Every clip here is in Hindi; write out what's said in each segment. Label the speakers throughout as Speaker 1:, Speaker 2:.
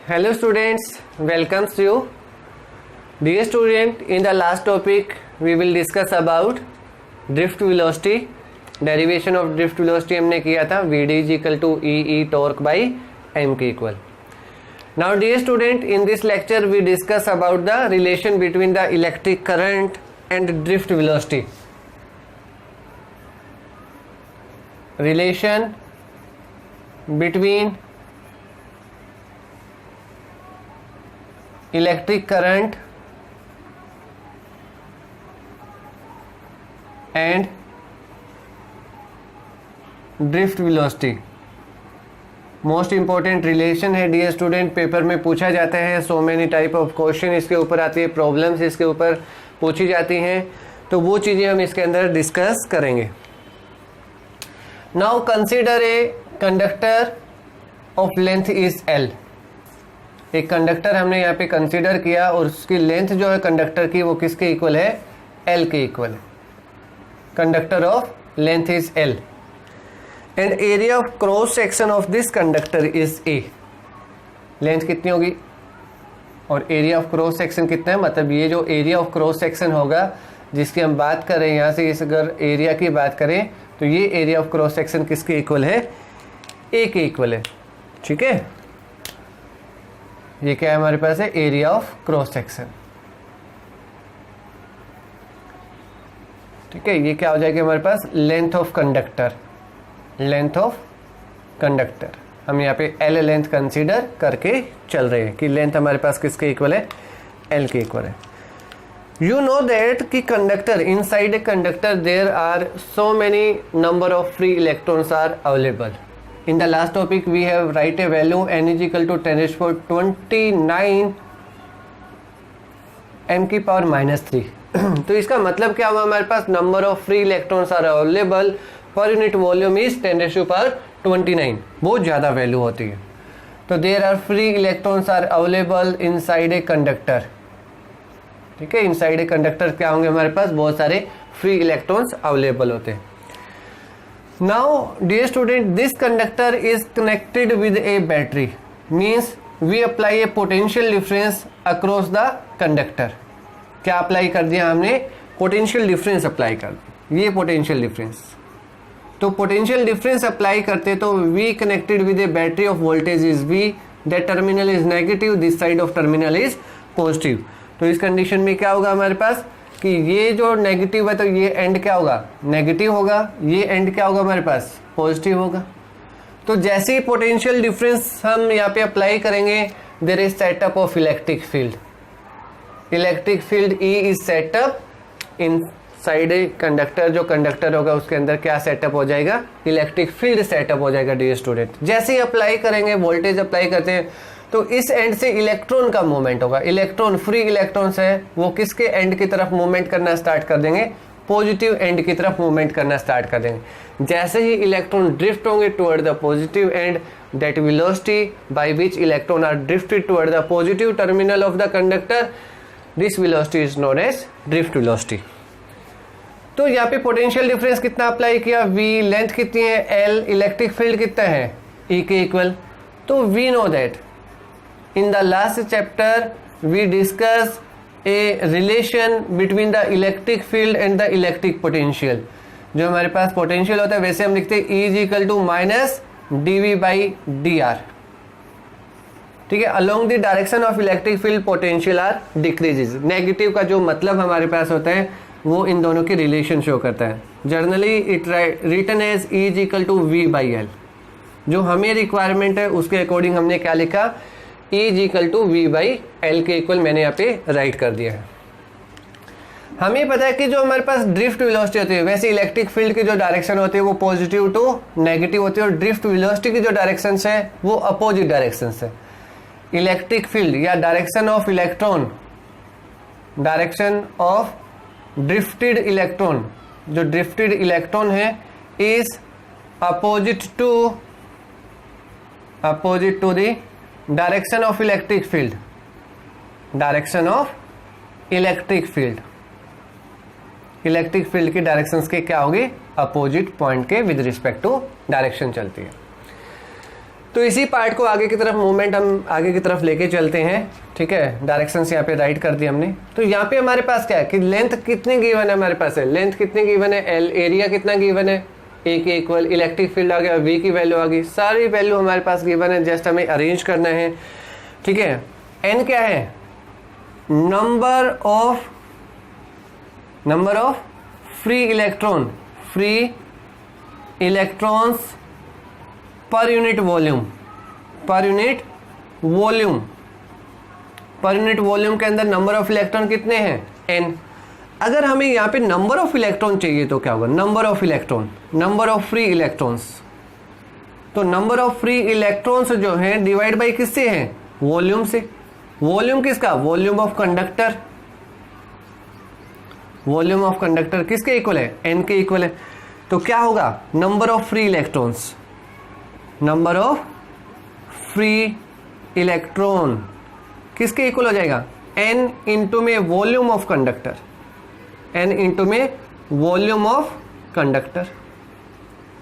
Speaker 1: Hello students, welcomes you. Dear student, in the last topic we will discuss about drift velocity. Derivation of drift velocity हमने किया था Vd is equal to E torque by m के equal. Now dear student, in this lecture we discuss about the relation between the electric current and drift velocity. Relation between electric current and drift velocity most important relation है डियर स्टूडेंट. पेपर में पूछा जाता है. So many type of question इसके ऊपर आती है, प्रॉब्लम्स इसके ऊपर पूछी जाती हैं, तो वो चीज़ें हम इसके अंदर डिस्कस करेंगे. Now consider a conductor of length is L. एक कंडक्टर हमने यहाँ पे कंसीडर किया और उसकी लेंथ जो है कंडक्टर की वो किसके इक्वल है? एल के इक्वल है. Conductor of length is L and area of cross section of this conductor is a. Length कितनी होगी और एरिया ऑफ क्रॉस सेक्शन कितना है? मतलब ये जो एरिया ऑफ क्रॉस सेक्शन होगा जिसकी हम बात कर रहे हैं यहाँ से, इस अगर एरिया की बात करें तो ये एरिया ऑफ क्रॉस सेक्शन किसके इक्वल है? ए के इक्वल है. ठीक है, ये क्या है हमारे पास है? Area of cross section. ठीक है, ये क्या हो जाएगा हमारे पास? Length of conductor. Length of conductor हम यहाँ पे एल लेंथ कंसीडर करके चल रहे हैं कि लेंथ हमारे पास किसके इक्वल है? एल के इक्वल है. यू नो दैट कि conductor inside a conductor there are so many number of free electrons are available. In the last topic we have write a value n is equal to 10 raised to 29 m की पावर -3. तो इसका मतलब क्या हुआ? हमारे पास number of free electrons are available per unit volume is 10 raised to power 29. बहुत ज़्यादा वैल्यू होती है. तो there are free electrons are available inside a conductor. ठीक है, इनसाइड ए कंडक्टर क्या होंगे हमारे पास? बहुत सारे फ्री इलेक्ट्रॉन्स अवेलेबल होते हैं. Now dear student, this conductor is connected with a battery, means we apply a potential difference across the conductor. क्या अप्लाई कर दिया हमने? पोटेंशियल डिफरेंस अप्लाई कर दिया. ये पोटेंशियल डिफरेंस, तो पोटेंशियल डिफरेंस अप्लाई करते तो V connected with A battery of voltage is V, that terminal is negative, this side of terminal is positive. तो इस कंडीशन में क्या होगा हमारे पास कि ये जो नेगेटिव है तो ये एंड क्या होगा? नेगेटिव होगा. ये एंड क्या होगा हमारे पास? पॉजिटिव होगा. तो जैसे ही पोटेंशियल डिफरेंस हम यहाँ पे अप्लाई करेंगे, there is setup of electric field. Electric field E is setup inside a conductor. जो कंडक्टर होगा उसके अंदर क्या सेटअप हो जाएगा? इलेक्ट्रिक फील्ड सेटअप हो जाएगा डियर स्टूडेंट. जैसे ही अप्लाई करेंगे, वोल्टेज अप्लाई करते हैं, तो इस एंड से इलेक्ट्रॉन का मूवमेंट होगा. इलेक्ट्रॉन फ्री इलेक्ट्रॉन्स है वो किसके एंड की तरफ मूवमेंट करना स्टार्ट कर देंगे? पॉजिटिव एंड की तरफ मूवमेंट करना स्टार्ट कर देंगे. जैसे ही इलेक्ट्रॉन ड्रिफ्ट होंगे toward the positive end, that velocity by which electron are drifted toward the positive terminal of the conductor, this velocity is known as drift velocity. तो यहाँ पे पोटेंशियल डिफरेंस कितना अप्लाई किया? V. लेंथ कितनी है? L. इलेक्ट्रिक फील्ड कितना है? E के इक्वल. तो we know that in the last chapter we discuss a relation between the electric field and the electric potential. जो हमारे पास पोटेंशियल होता है वैसे हम लिखते हैं E is equal to minus dV by dr. ठीक है, along the direction of electric field potential are decreases. Negative का जो मतलब हमारे पास होता है वो इन दोनों की रिलेशन शो करता है. Generally it written as E is equal to V by L. जो हमें रिक्वायरमेंट है उसके अकॉर्डिंग हमने क्या लिखा? E is equal to V by L के इक्वल मैंने यहाँ पे राइट कर दिया है. हमें पता है कि जो हमारे पास ड्रिफ्ट वेलोसिटी होती है, वैसे इलेक्ट्रिक फील्ड की जो डायरेक्शन होती है वो पॉजिटिव टू नेगेटिव होती है और ड्रिफ्ट वेलोसिटी की जो डायरेक्शन है वो अपोजिट डायरेक्शन है. इलेक्ट्रिक फील्ड या direction of electron, direction of drifted electron, जो ड्रिफ्टेड इलेक्ट्रॉन है is opposite to the direction of electric field. Direction of electric field, electric field की डायरेक्शंस के क्या होगी? अपोजिट पॉइंट के विद रिस्पेक्ट टू डायरेक्शन चलती है. तो इसी पार्ट को आगे की तरफ मूवमेंट हम आगे की तरफ लेके चलते हैं, ठीक है। डायरेक्शंस यहाँ पे राइट कर दी हमने। तो यहाँ पे हमारे पास क्या है कि लेंथ कितनी गिवन है, हमारे पास है लेंथ कितनी गिवन है, एल, एरिया कितना गिवन है, ए के इक्वल, इलेक्ट्रिक फील्ड आ गया, वी की वैल्यू आ गई, सारी वैल्यू हमारे पास गिवन है, जस्ट हमें अरेंज करना है, ठीक है। एन क्या है, नंबर ऑफ फ्री इलेक्ट्रॉन्स पर यूनिट वॉल्यूम के अंदर नंबर ऑफ इलेक्ट्रॉन कितने हैं, एन। अगर हमें यहाँ पे नंबर ऑफ इलेक्ट्रॉन चाहिए तो क्या होगा, नंबर ऑफ फ्री इलेक्ट्रॉन्स। तो नंबर ऑफ फ्री इलेक्ट्रॉन्स जो हैं डिवाइड बाई किससे हैं, वॉल्यूम से। वॉल्यूम किसका, वॉल्यूम ऑफ कंडक्टर किसके इक्वल है, एन के इक्वल है। तो क्या होगा, नंबर ऑफ फ्री इलेक्ट्रॉन किसके इक्वल हो जाएगा, एन इंटू में वॉल्यूम ऑफ कंडक्टर,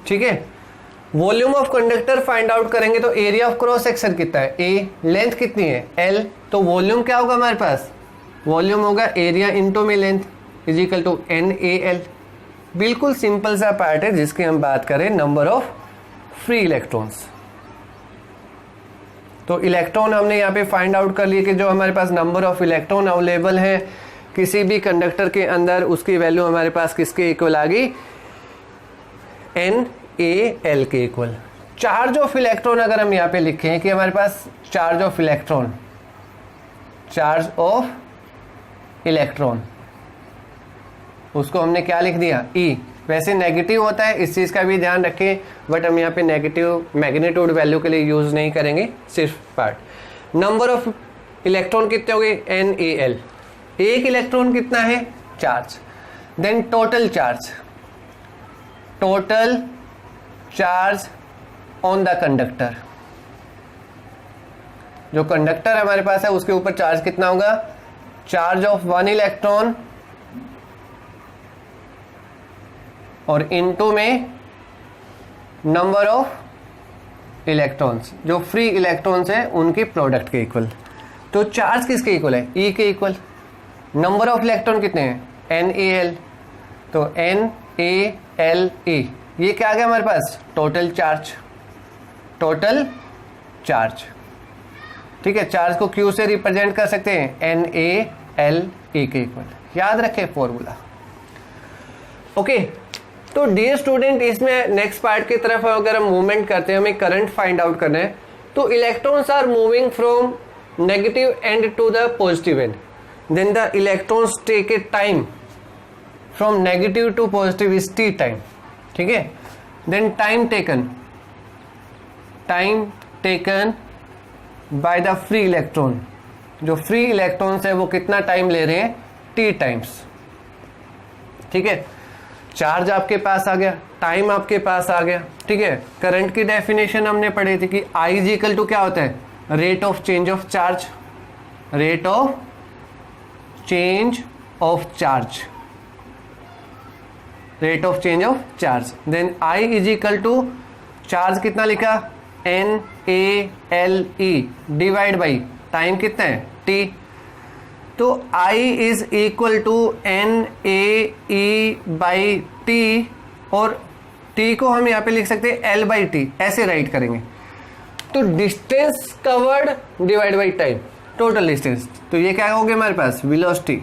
Speaker 1: ठीक है। Volume of conductor find out करेंगे तो एरिया ऑफ क्रॉस सेक्शन कितना है, ए, लेंथ कितनी है, एल। तो वॉल्यूम क्या होगा हमारे पास, वॉल्यूम होगा एरिया इंटू में length is equal to N A L. बिल्कुल सिंपल सा पार्ट है जिसकी हम बात करें, नंबर ऑफ फ्री इलेक्ट्रॉन्स। तो इलेक्ट्रॉन हमने यहाँ पे फाइंड आउट कर लिए कि जो हमारे पास नंबर ऑफ इलेक्ट्रॉन अवेलेबल है किसी भी कंडक्टर के अंदर, उसकी वैल्यू हमारे पास किसके इक्वल आ गई, एन ए एल के इक्वल। चार्ज ऑफ इलेक्ट्रॉन अगर हम यहाँ पे लिखें कि हमारे पास चार्ज ऑफ इलेक्ट्रॉन उसको हमने क्या लिख दिया, ई। वैसे नेगेटिव होता है, इस चीज़ का भी ध्यान रखें, बट हम यहाँ पे नेगेटिव मैग्नीट्यूड वैल्यू के लिए यूज़ नहीं करेंगे, सिर्फ पार्ट। नंबर ऑफ इलेक्ट्रॉन कितने हो गए, एन ए एल। एक इलेक्ट्रॉन कितना है, charge. Then total charge on the conductor. जो कंडक्टर हमारे पास है उसके ऊपर चार्ज कितना होगा, चार्ज ऑफ वन इलेक्ट्रॉन और इनटू में नंबर ऑफ इलेक्ट्रॉन्स, जो फ्री इलेक्ट्रॉन्स है उनकी प्रोडक्ट के इक्वल। तो चार्ज किसके इक्वल है, ई के इक्वल। नंबर ऑफ इलेक्ट्रॉन कितने हैं, एन ए एल। तो एन ए एल ई, ये क्या आ गया हमारे पास, टोटल चार्ज, ठीक है। चार्ज को क्यू से रिप्रेजेंट कर सकते हैं, एन ए एल ई के इक्वल। याद रखें फॉर्मूला, ओके। तो डियर स्टूडेंट, इसमें नेक्स्ट पार्ट की तरफ अगर हम मूवमेंट करते हैं, हमें करंट फाइंड आउट करना है। तो electrons are moving from negative end to the positive end, then the electrons take a time from negative to positive is T time, ठीक है। Then time taken by the free electron, जो फ्री इलेक्ट्रॉन्स है वो कितना टाइम ले रहे हैं, टी टाइम्स, ठीक है। चार्ज आपके पास आ गया, टाइम आपके पास आ गया, ठीक है। करंट की डेफिनेशन हमने पढ़ी थी कि I इज इक्वल टू क्या होता है, rate of change of charge. Then I is equal to charge कितना लिखा, N A L E divide by time कितना है, टी। तो I is equal to N A E by T, और T को हम यहाँ पे लिख सकते हैं L बाई टी, ऐसे राइट करेंगे। तो distance covered divide by time, total distance. तो ये क्या होगी हमारे पास, वेलोसिटी,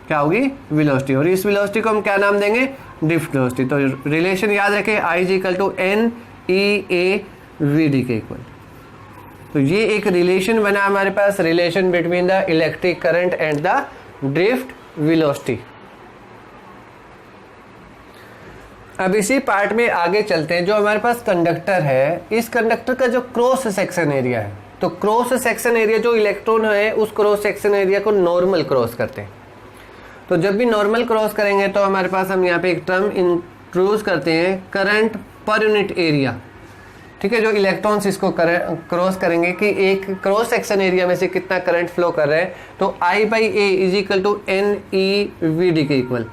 Speaker 1: क्या होगी, वेलोसिटी। और इस वेलोसिटी को हम क्या नाम देंगे, ड्रिफ्ट वेलोसिटी। तो रिलेशन याद रखें, I is equal to N E A V D के इक्वल। तो ये एक रिलेशन बना हमारे पास, relation between the electric current and the drift velocity. अब इसी पार्ट में आगे चलते हैं। जो हमारे पास कंडक्टर है, इस कंडक्टर का जो क्रॉस सेक्शन एरिया है, तो क्रॉस सेक्शन एरिया जो इलेक्ट्रॉन है उस क्रॉस सेक्शन एरिया को नॉर्मल क्रॉस करते हैं। तो जब भी नॉर्मल क्रॉस करेंगे तो हमारे पास हम यहाँ पे एक टर्म इंट्रोड्यूस करते हैं, करंट पर यूनिट एरिया, ठीक है। जो इलेक्ट्रॉन्स इसको क्रॉस करेंगे कि एक क्रॉस सेक्शन एरिया में से कितना करंट फ्लो कर रहा है, तो I by A is equal to N E V D के equal.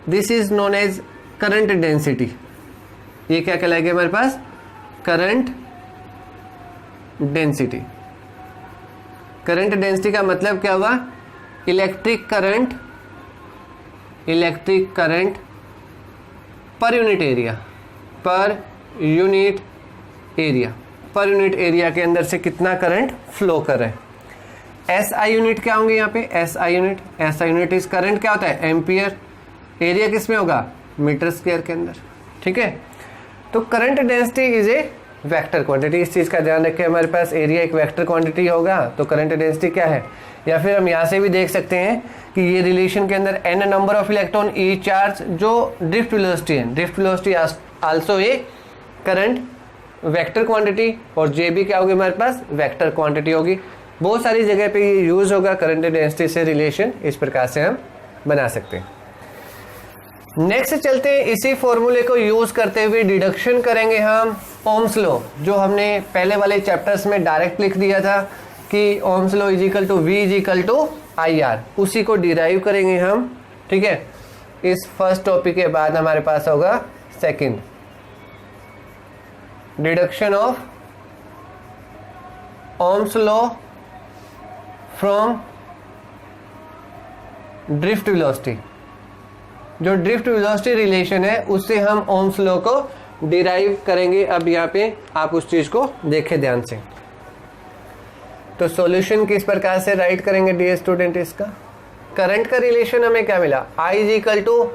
Speaker 1: This is known as current density. ये क्या कहलाएगा हमारे पास, करंट डेंसिटी। करंट डेंसिटी का मतलब क्या हुआ? Electric current per unit area, per unit area के अंदर से कितना करंट फ्लो कर रहा है। एसआई यूनिट क्या होंगे यहाँ पे? एसआई यूनिट इज करंट क्या होता है? एम्पियर। एरिया किस में होगा? मीटर स्क्वायर के अंदर। ठीक है, तो current density is a vector quantity. इस चीज़ का ध्यान रखें, हमारे पास एरिया एक वेक्टर क्वांटिटी होगा तो करंट डेंसिटी क्या है? या फिर हम यहाँ से भी देख सकते हैं कि ये रिलेशन के अंदर n number of electron E charge जो ड्रिफ्ट वेलोसिटी है, drift velocity also a current vector quantity, और जे भी क्या होगी हमारे पास? वेक्टर क्वांटिटी होगी। बहुत सारी जगह पे ये यूज होगा करंट डेंसिटी से रिलेशन, इस प्रकार से हम बना सकते हैं। नेक्स्ट चलते हैं, इसी फॉर्मूले को यूज करते हुए डिडक्शन करेंगे हम ओम्स लॉ, जो हमने पहले वाले चैप्टर्स में डायरेक्ट लिख दिया था कि Ohm's law is equal to V is equal to I R, उसी को डिराइव करेंगे हम। ठीक है, इस फर्स्ट टॉपिक के बाद हमारे पास होगा second, deduction of Ohm's law from drift velocity. जो ड्रिफ्ट वेलोसिटी रिलेशन है उससे हम ओम्स लॉ को डिराइव करेंगे। अब यहाँ पे आप उस चीज को देखें ध्यान से। तो सॉल्यूशन किस प्रकार से राइट करेंगे डियर स्टूडेंट? इसका करंट का रिलेशन हमें क्या मिला? I is equal to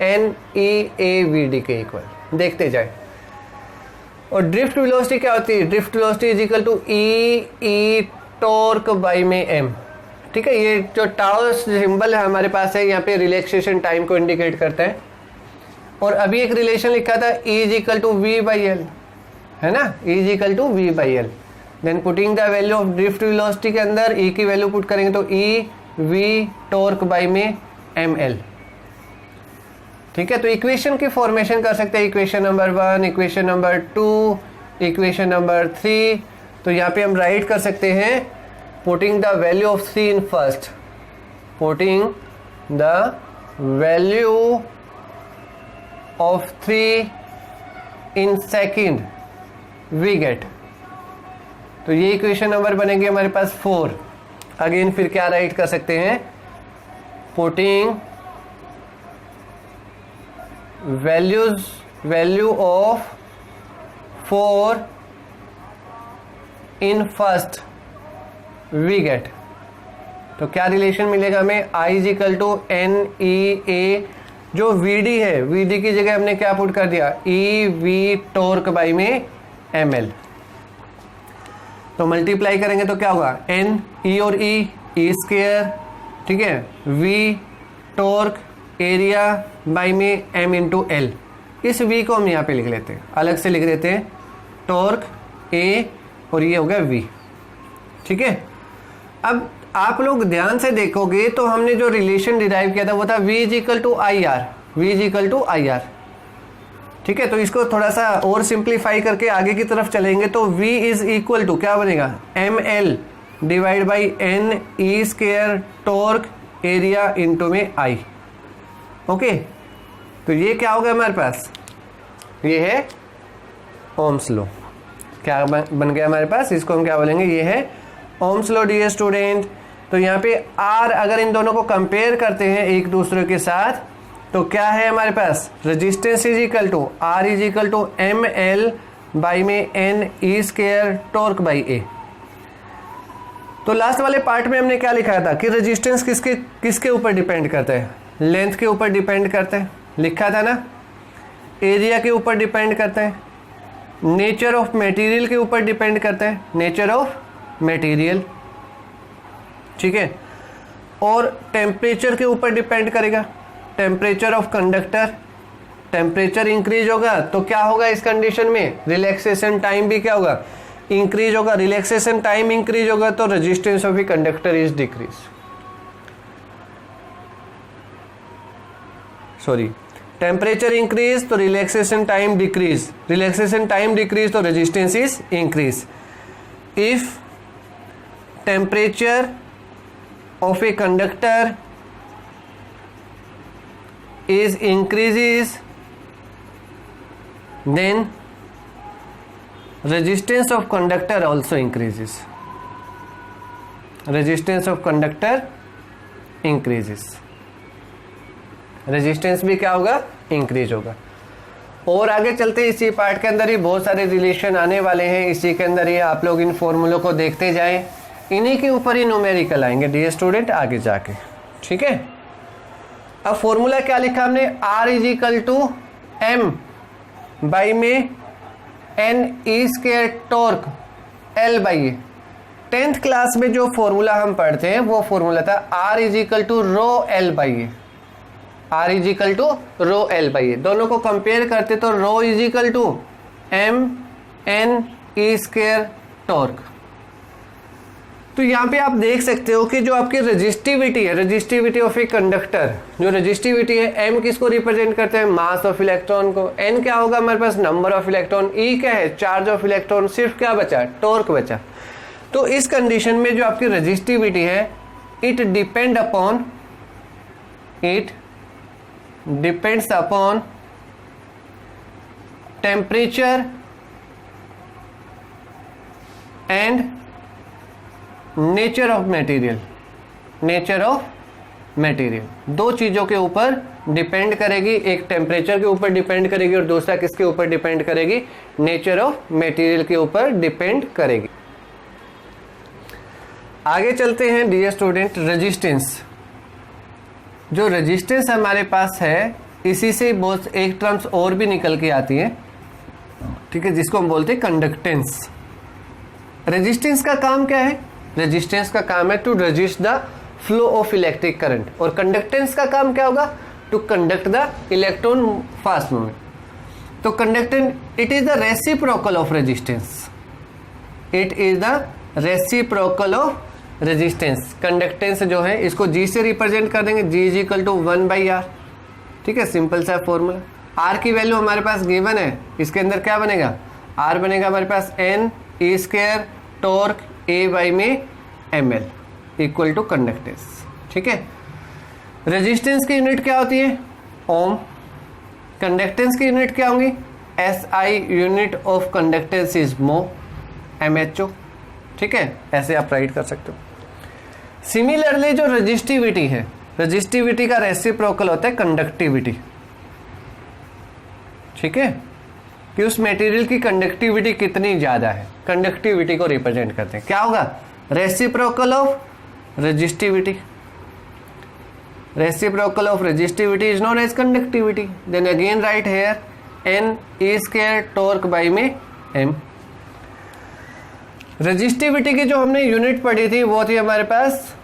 Speaker 1: N E A V D के इक्वल। देखते जाए। और ड्रिफ्ट वेलोसिटी क्या होती है? Drift velocity is equal to E torque by में एम। ठीक है, ये जो टाउ सिंबल है हमारे पास है यहाँ पे रिलैक्सेशन टाइम को इंडिकेट करता है। और अभी एक रिलेशन लिखा था E is equal to V by L, है ना? E is equal to V by L. Then putting the value of drift velocity के अंदर E की वैल्यू पुट करेंगे तो E वी टॉर्क बाई में एम एल। ठीक है, तो इक्वेशन की फॉर्मेशन कर सकते हैं, equation number 1, equation number 2, equation number 3। तो यहाँ पे हम राइट कर सकते हैं putting the value of C in first, putting the value of 3 in second we get. तो ये इक्वेशन नंबर बनेगी हमारे पास 4। अगेन फिर क्या राइट कर सकते हैं? Putting value of 4 in first we get. तो क्या रिलेशन मिलेगा हमें? I is equal to N E A, जो VD है VD की जगह हमने क्या पुट कर दिया? E वी टॉर्क बाई में एम एल। तो मल्टीप्लाई करेंगे तो क्या होगा? N E और E स्क्वायर, ठीक है, V टॉर्क एरिया बाई में M इंटू एल। इस V को हम यहाँ पे लिख लेते हैं, अलग से लिख देते हैं, टॉर्क A और ये हो गया V। ठीक है, अब आप लोग ध्यान से देखोगे तो हमने जो रिलेशन डिराइव किया था वो था V is equal to I R, V is equal to I R. ठीक है, तो इसको थोड़ा सा और सिंप्लीफाई करके आगे की तरफ चलेंगे तो V इज इक्वल टू क्या बनेगा? M L divide by N E square torque area into में I। ओके, तो ये क्या होगा हमारे पास? ये है ओम्स लॉ। क्या बन गया हमारे पास? इसको हम क्या बोलेंगे? ये है ओम्स लॉ डियर स्टूडेंट। तो यहाँ पे R अगर इन दोनों को कंपेयर करते हैं एक दूसरे के साथ तो क्या है हमारे पास? Resistance is equal to R is equal to M L by में N E square torque by A. तो लास्ट वाले पार्ट में हमने क्या लिखा था कि रेजिस्टेंस किसके ऊपर डिपेंड करता है? लेंथ के ऊपर डिपेंड करता है, लिखा था ना। एरिया के ऊपर डिपेंड करता है, नेचर ऑफ मटेरियल के ऊपर डिपेंड करता है, नेचर ऑफ मटेरियल। ठीक है, और टेम्परेचर के ऊपर डिपेंड करेगा, temperature of conductor. Temperature increase होगा तो क्या होगा इस कंडीशन में? रिलैक्सेशन टाइम भी क्या होगा? इंक्रीज होगा। रिलैक्सेशन टाइम इंक्रीज होगा तो resistance of the conductor is decrease. Sorry, temperature increase तो relaxation time decrease, relaxation time decrease तो resistance is increase. If temperature of a conductor is increases then resistance of conductor also increases. Resistance of conductor increases. Resistance भी क्या होगा, इंक्रीज होगा. और आगे चलते हैं, इसी पार्ट के अंदर ही बहुत सारे रिलेशन आने वाले हैं. इसी के अंदर ही आप लोग इन फॉर्मूलों को देखते जाएं, इन्हीं के ऊपर ही न्यूमेरिकल आएंगे डियर स्टूडेंट आगे जाके. ठीक है, अब फॉर्मूला क्या लिखा हमने, R is equal to M by में N E square torque L by A. 10th class में जो फॉर्मूला हम पढ़ते हैं वो फॉर्मूला था R is equal to rho L by A. R is equal to rho L by A. दोनों को कंपेयर करते तो rho is equal to M N E square torque. तो यहाँ पे आप देख सकते हो कि जो आपकी रेजिस्टिविटी है, रेजिस्टिविटी ऑफ ए कंडक्टर, जो रेजिस्टिविटी है m किसको रिप्रेजेंट करते हैं, मास ऑफ इलेक्ट्रॉन को. n क्या होगा हमारे पास, नंबर ऑफ इलेक्ट्रॉन. e क्या है, चार्ज ऑफ इलेक्ट्रॉन. सिर्फ क्या बचा, टॉर्क बचा. तो इस कंडीशन में जो आपकी रेजिस्टिविटी है, it depends upon temperature and nature of material. Nature of material दो चीजों के ऊपर डिपेंड करेगी. एक टेम्परेचर के ऊपर डिपेंड करेगी और दूसरा किसके ऊपर डिपेंड करेगी, नेचर ऑफ मटेरियल के ऊपर डिपेंड करेगी. आगे चलते हैं डियर स्टूडेंट, रेजिस्टेंस. जो रेजिस्टेंस हमारे पास है, इसी से बहुत एक टर्म्स और भी निकल के आती है. ठीक है, जिसको हम बोलते हैं कंडक्टेंस. रेजिस्टेंस का काम क्या है, रेजिस्टेंस का काम है to resist the flow of electric current. और कंडक्टेंस का काम क्या होगा, to conduct the electron fast movement. तो conductance it is the reciprocal of resistance. It is the reciprocal of resistance. Conductance जो है इसको G से रिप्रेजेंट कर देंगे. G is equal to 1/R. ठीक है, सिंपल सा फॉर्मूला. R की वैल्यू हमारे पास गिवन है, इसके अंदर क्या बनेगा, R बनेगा हमारे पास N E square torque A by में ml इक्वल टू कंडक्टेंस. ठीक है, रेजिस्टेंस की यूनिट क्या होती है, ओम. कंडक्टेंस की यूनिट क्या होंगी, SI. Unit of conductance is मो, MHO. ठीक है, ऐसे आप राइट कर सकते हो. सिमिलरली जो रेजिस्टिविटी है, रेजिस्टिविटी का रेसिप्रोकल होता है कंडक्टिविटी. ठीक है, कि उस मटेरियल की कंडक्टिविटी कितनी ज्यादा है, कंडक्टिविटी को रिप्रेजेंट करते हैं. क्या होगा, reciprocal of resistivity. Reciprocal of resistivity is known as conductivity. Then again write here N E square torque by में एम. रेजिस्टिविटी की जो हमने यूनिट पढ़ी थी वो थी हमारे पास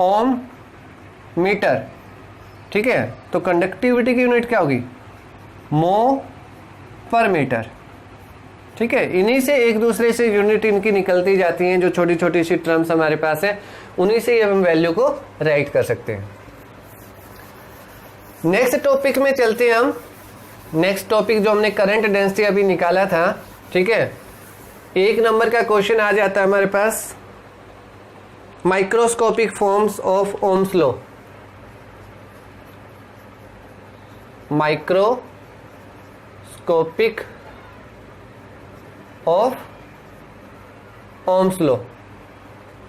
Speaker 1: ओम मीटर. ठीक है, तो कंडक्टिविटी की यूनिट क्या होगी, मो पर मीटर. ठीक है, इन्हीं से एक दूसरे से यूनिट इनकी निकलती जाती हैं. जो छोटी छोटी सी टर्म्स हमारे पास है, उन्हीं से हम वैल्यू को राइट कर सकते हैं. नेक्स्ट टॉपिक में चलते हैं हम. नेक्स्ट टॉपिक जो हमने करंट डेंसिटी अभी निकाला था. ठीक है, 1 नंबर का क्वेश्चन आ जाता है हमारे पास, microscopic forms of Ohm's law. Microscopic of Ohm's law.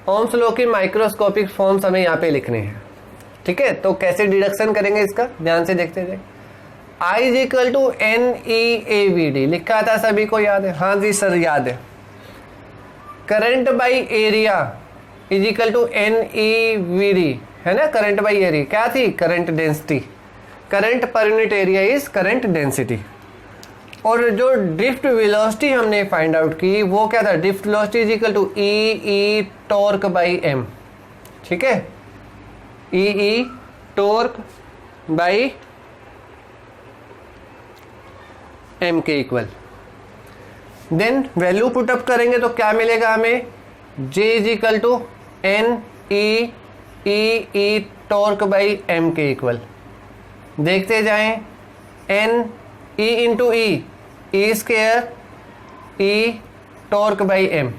Speaker 1: Ohm's law की माइक्रोस्कोपिक फॉर्म्स हमें यहाँ पे लिखने हैं. ठीक है, तो कैसे डिडक्शन करेंगे इसका ध्यान से देखते जाए. I is equal to NEAVD लिखा था, सभी को याद है, हाँ जी सर याद है. Current by area is equal to NEVD है ना. करंट बाई एरिया क्या थी, current density. Current per unit area is current density. और जो ड्रिफ्ट वेलोसिटी हमने फाइंड आउट की वो क्या था, drift velocity is equal to E torque by m. ठीक है, E टॉर्क बाई m के इक्वल. देन वैल्यू पुटअप करेंगे तो क्या मिलेगा हमें, J is equal to NE torque by m के इक्वल. देखते जाएं, N E into E square E torque by m.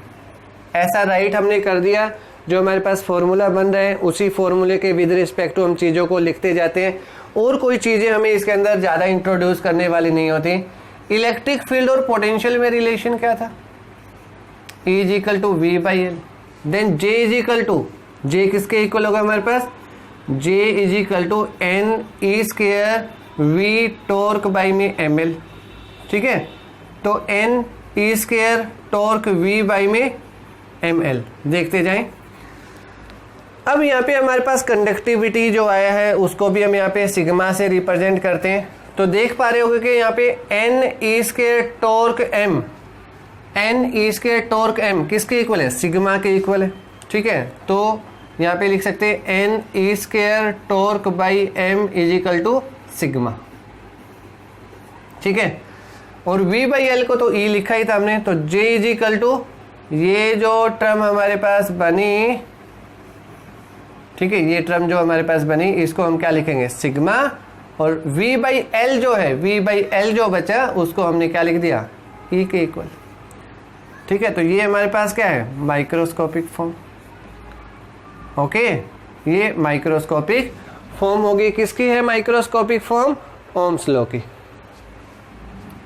Speaker 1: ऐसा राइट हमने कर दिया. जो हमारे पास फॉर्मूला बन रहे हैं उसी फॉर्मूले के विद रिस्पेक्ट टू हम चीज़ों को लिखते जाते हैं. और कोई चीज़ें हमें इसके अंदर ज़्यादा इंट्रोड्यूस करने वाली नहीं होती. इलेक्ट्रिक फील्ड और पोटेंशियल में रिलेशन क्या था? E is equal to V by L. Then J is equal to, J किसके इक्वल होगा हमारे पास? J is equal to N E square V torque by में एम एल। ठीक है, तो N E square torque V by में एम एल। देखते जाएं। अब यहाँ पे हमारे पास कंडक्टिविटी जो आया है उसको भी हम यहाँ पे सिग्मा से रिप्रेजेंट करते हैं। तो देख पा रहे होगे कि यहाँ पे N E square torque M, N E square torque M किसके इक्वल है? सिग्मा के इक्वल है। ठीक है, तो यहाँ पे लिख सकते हैं N E square torque by M is equal to sigma. ठीक है, और v बाई एल को तो E लिखा ही था हमने, तो J इज इक्वल टू ये जो टर्म हमारे पास बनी, ठीक है, ये टर्म जो हमारे पास बनी इसको हम क्या लिखेंगे? सिग्मा। और v बाई एल जो है, v बाई एल जो बचा उसको हमने क्या लिख दिया? E के इक्वल। ठीक है, तो ये हमारे पास क्या है? Microscopic form. ओके, ये माइक्रोस्कोपिक फॉर्म होगी। किसकी है माइक्रोस्कोपिक फॉर्म? ओम्स लॉ की।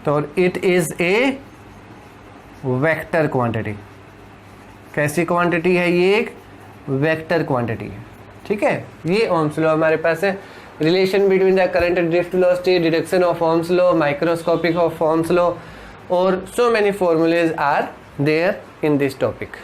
Speaker 1: तो it is a vector quantity. कैसी क्वांटिटी है? ये एक वेक्टर क्वांटिटी है। ठीक है, ये ओम्स लॉ हमारे पास है। Relation between the current drift velocity, deduction of Ohm's law, microscopic of Ohm's law, और so many formulas are there in this topic.